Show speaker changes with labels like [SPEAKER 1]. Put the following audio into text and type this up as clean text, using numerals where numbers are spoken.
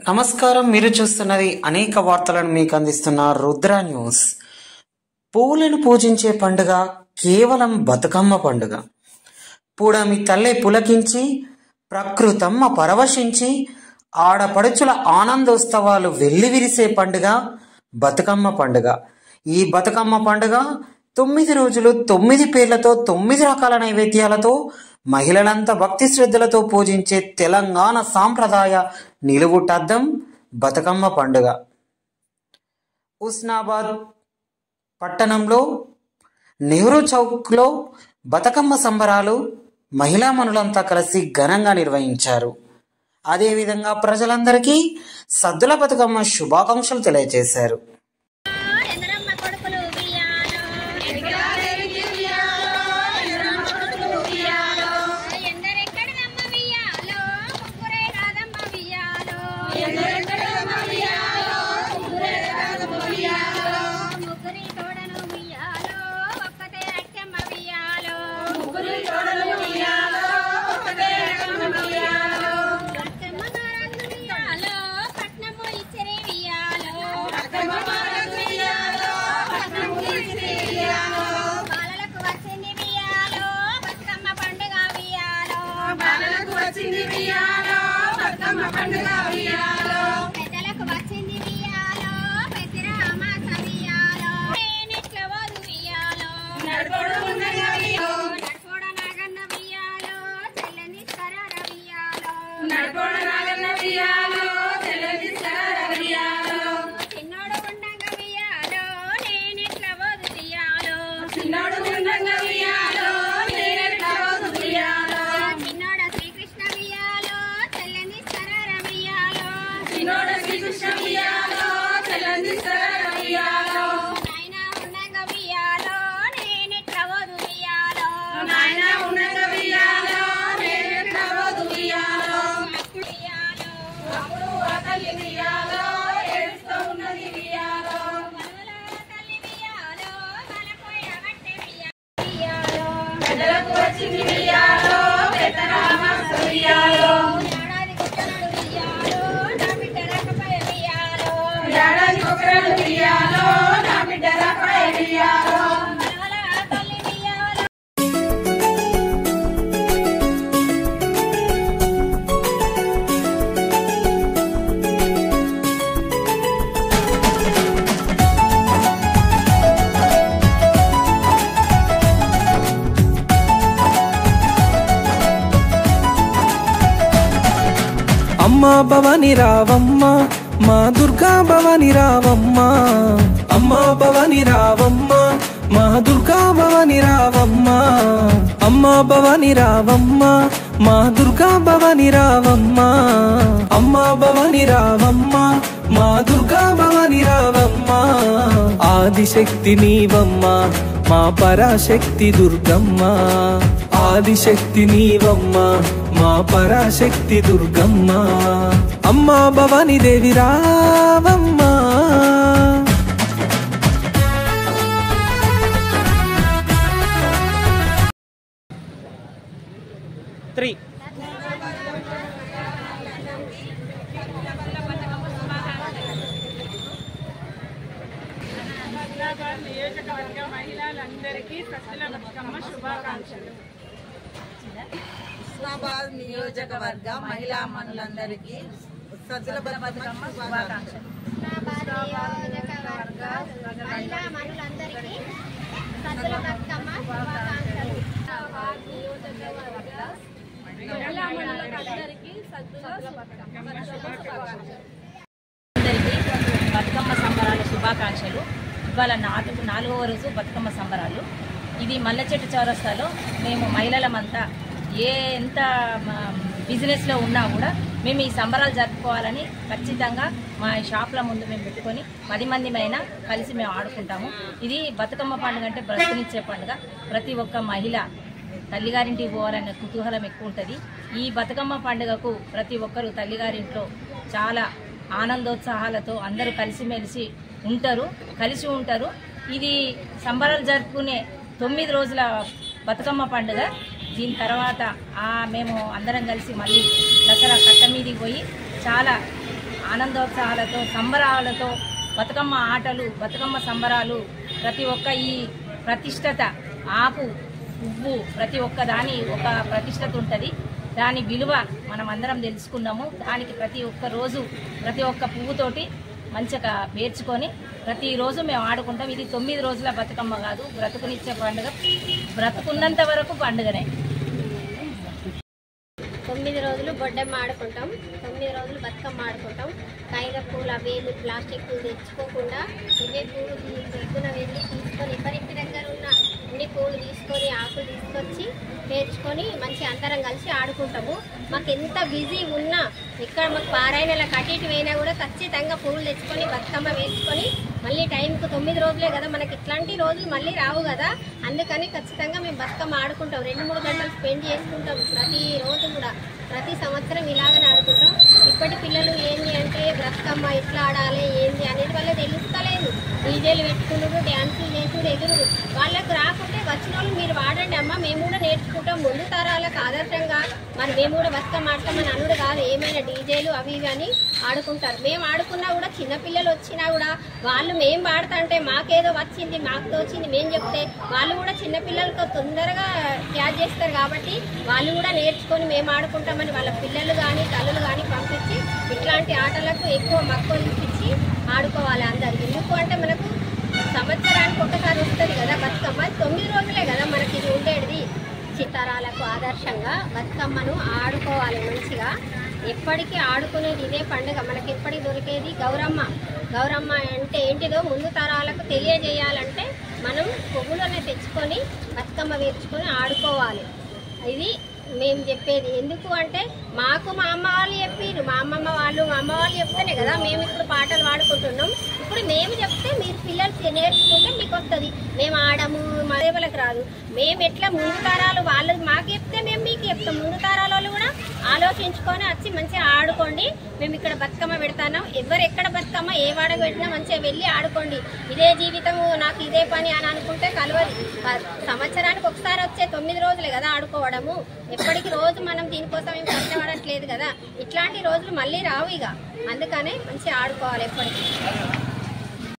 [SPEAKER 1] నమస్కారం. మీరు చూస్తున్నది అనేక వార్తలను మీకు అందిస్తున్న రుద్ర న్యూస్. పూలను పూజించే పండుగ కేవలం బతుకమ్మ పండుగ. పూడమి తల్లే పులకించి ప్రకృతమ్మ పరవశించి ఆడపడుచుల ఆనందోత్సవాలు వెల్లివిరిసే పండుగ బతుకమ్మ పండుగ. ఈ బతుకమ్మ పండుగ 9 రోజులు 9 పేర్లతో 9 రకాల నైవేద్యాలతో మహిళలంతా భక్తి శ్రద్ధలతో పూజించే తెలంగాణ సాంప్రదాయ నిలువుటద్దం బతుకమ్మ పండుగ. హుస్నాబాద్ పట్టణంలో నెహ్రూ చౌక్లో బతుకమ్మ సంబరాలు మహిళామణులంతా కలిసి ఘనంగా నిర్వహించారు. అదేవిధంగా ప్రజలందరికీ సద్దుల బతుకమ్మ శుభాకాంక్షలు తెలియజేశారు.
[SPEAKER 2] అమ్మా భవాని రావమ్మ, మా దుర్గా భవాని రావమ్మ. అమ్మా భవాని రావమ్మ, మా దుర్గా భవాని రావమ్మ. అమ్మా భవాని రావమ్మ, మా దుర్గా భవాని రావమ్మ. అమ్మా భవాని రావమ్మ, మా దుర్గా భవాని రావమ్మ. ఆదిశక్తి నీవమ్మ, మా పరాశక్తి దుర్గమ్మ. ఆదిశక్తి నీవమ్మ, మా పరాశక్తి దుర్గమ్మ. అమ్మా భవాని దేవి రావమ్మ.
[SPEAKER 3] నియోజకవర్గ మహిళలందరికీ సద్దుల బతుకమ్మ శుభాకాంక్షలు.
[SPEAKER 4] హుస్నాబాద్ నియోజకవర్గ మహిళా మనులందరికీ సద్దుల బతుకమ్మ శుభాకాంక్షలు.
[SPEAKER 5] హుస్నాబాద్ నియోజకవర్గ మహిళా మనులందరికీ సద్దుల బతుకమ్మ శుభాకాంక్షలు. హుస్నాబాద్ నియోజకవర్గ మహిళా మనులందరికీ సద్దుల బతుకమ్మ శుభాకాంక్షలు.
[SPEAKER 6] బతుకమ్మ సంబరాల శుభాకాంక్షలు. ఇవాళ 4వ రోజు బతుకమ్మ సంబరాలు. ఇది మల్లచెట్టు చౌరస్తాలో మేము మహిళలమంతా ఎంత బిజినెస్లో ఉన్నా కూడా మేము ఈ సంబరాలు జరుపుకోవాలని ఖచ్చితంగా మా షాప్ల ముందు మేము పెట్టుకొని 10 మందిమైనా కలిసి మేము ఆడుకుంటాము. ఇది బతుకమ్మ పండుగ అంటే బ్రతుకునిచ్చే పండుగ. ప్రతి ఒక్క మహిళ తల్లిగారింటికి పోవాలనే కుతూహలం ఎక్కువ ఉంటుంది. ఈ బతుకమ్మ పండుగకు ప్రతి ఒక్కరు తల్లిగారింట్లో చాలా ఆనందోత్సాహాలతో అందరూ కలిసిమెలిసి కలిసి ఉంటారు. ఇది సంబరాలు జరుపుకునే 9 రోజుల బతుకమ్మ పండుగ. దీని తర్వాత మేము అందరం కలిసి మళ్ళీ దసరా కట్ట మీదకి పోయి చాలా ఆనందోత్సాహాలతో సంబరాలతో బతుకమ్మ ఆటలు, బతుకమ్మ సంబరాలు, ప్రతి ఒక్క ఈ ప్రతిష్టత, ఆకు పువ్వు ప్రతి ఒక్క దాని ఒక ప్రతిష్టత ఉంటుంది. దాని విలువ మనం అందరం తెలుసుకున్నాము. దానికి ప్రతి ఒక్క రోజు ప్రతి ఒక్క పువ్వుతోటి మంచిగా పేర్చుకొని ప్రతిరోజు మేము ఆడుకుంటాం. ఇది 9 రోజుల బతుకమ్మ కాదు, బ్రతుకునిచ్చే పండుగ. బ్రతుకున్నంత వరకు పండుగనే.
[SPEAKER 5] 9 రోజులు బొడ్డెమ్మ ఆడుకుంటాం, 9 రోజులు బతుకమ్మ ఆడుకుంటాం. కాగిత పూలు అవేమి ప్లాస్టిక్ పూలు తెచ్చుకోకుండా ఇవే పూలు ఎగ్గున వెళ్ళి తీసుకొని ఎవరింటి దగ్గర ఉన్న అన్ని పూలు తీసుకొని ఆకులు తీసుకొచ్చి పేర్చుకొని మంచి అందరం కలిసి ఆడుకుంటాము. మాకు ఎంత బిజీ ఉన్నా ఇక్కడ మాకు పారాయణల కటిటి పోయినా కూడా ఖచ్చితంగా పూలు తెచ్చుకొని బతుకమ్మ వేసుకొని మళ్ళీ టైంకు 9 రోజులే కదా, మనకి ఇట్లాంటి రోజులు మళ్ళీ రావు కదా, అందుకని ఖచ్చితంగా మేము బతుకమ్మ ఆడుకుంటాం. 2-3 గంటలు స్పెండ్ చేసుకుంటాం ప్రతిరోజు కూడా. ప్రతి సంవత్సరం ఇలాగనే ఆడుకుంటాం. ఇప్పటి పిల్లలు ఏంటి అంటే బతుకమ్మ ఎట్లా ఆడాలి ఏంటి అనేది వాళ్ళకి తెలుస్తలేదు. డీజేలు పెట్టుకున్నాడు, డ్యాన్సులు చేసుడు, ఎగురుడు. వాళ్ళకు రాకుంటే వచ్చిన వాళ్ళు మీరు వాడండి అమ్మ, మేము కూడా నేర్చుకుంటాం, ముందు తరాలకు ఆదర్శంగా మరి మేము కూడా బతుకమ్మ ఆడతామని అనుడు కాదు. ఏమైనా డీజేలు అవి ఇవి అని ఆడుకుంటారు. మేము ఆడుకున్నా కూడా చిన్నపిల్లలు వచ్చినా కూడా వాళ్ళు మేము పాడుతా అంటే మాకేదో వచ్చింది, మాకు తోచింది మేము చెప్తే వాళ్ళు కూడా చిన్నపిల్లలతో తొందరగా క్యాచ్ చేస్తారు. కాబట్టి వాళ్ళు కూడా నేర్చుకొని మేము ఆడుకుంటామని వాళ్ళ పిల్లలు కానీ తల్లులు కానీ పంపించి ఇట్లాంటి ఆటలకు ఎక్కువ మక్కువ చూపించి ఆడుకోవాలి అందరు. ఎందుకు అంటే మనకు సంవత్సరానికి ఒకసారి వస్తుంది కదా బతుకమ్మ, 9 రోజులే కదా మనకి ఇది ఉండేది. చిత్తరాలకు ఆదర్శంగా బతుకమ్మను ఆడుకోవాలి మంచిగా. ఎప్పటికీ ఆడుకునేది ఇదే పండుగ. మనకి ఎప్పటికి దొరికేది గౌరమ్మ. గౌరమ్మ అంటే ఏంటిదో ముందు తరాలకు తెలియజేయాలంటే మనం పువ్వులనే తెచ్చుకొని బతుకమ్మ వేర్చుకొని ఆడుకోవాలి. ఇది మేము చెప్పేది. ఎందుకు అంటే మాకు మా అమ్మ వాళ్ళు చెప్పారు, మా అమ్మమ్మ వాళ్ళు మా అమ్మ వాళ్ళు చెప్తేనే కదా మేము ఇప్పుడు పాటలు పాడుకుంటున్నాం. ఇప్పుడు మేము చెప్తే మీరు పిల్లలు నేర్చుకుంటే మీకు వస్తుంది. మేము ఆడము, మా దేవులకు రాదు. మేము ఎట్లా ముందు తరాలు వాళ్ళు మాకు చెప్తే మేము మీకు చెప్తాం. ముందు తరాల వాళ్ళు కూడా ఆలోచించుకొని వచ్చి మంచిగా ఆడుకోండి. మేము ఇక్కడ బతుకమ్మ పెడతాం, ఎవరు ఎక్కడ బతుకమ్మ ఏ వాడకు పెట్టినా మంచిగా వెళ్ళి ఆడుకోండి. ఇదే జీవితము నాకు ఇదే పని అని అనుకుంటే కలవదు. సంవత్సరానికి ఒకసారి వచ్చే 9 రోజులే కదా ఆడుకోవడము. ఎప్పటికి రోజు మనం దీనికోసం ఏం కష్టపడట్లేదు కదా. ఇట్లాంటి రోజులు మళ్ళీ రావు ఇక, అందుకనే మంచిగా ఆడుకోవాలి ఎప్పటికీ.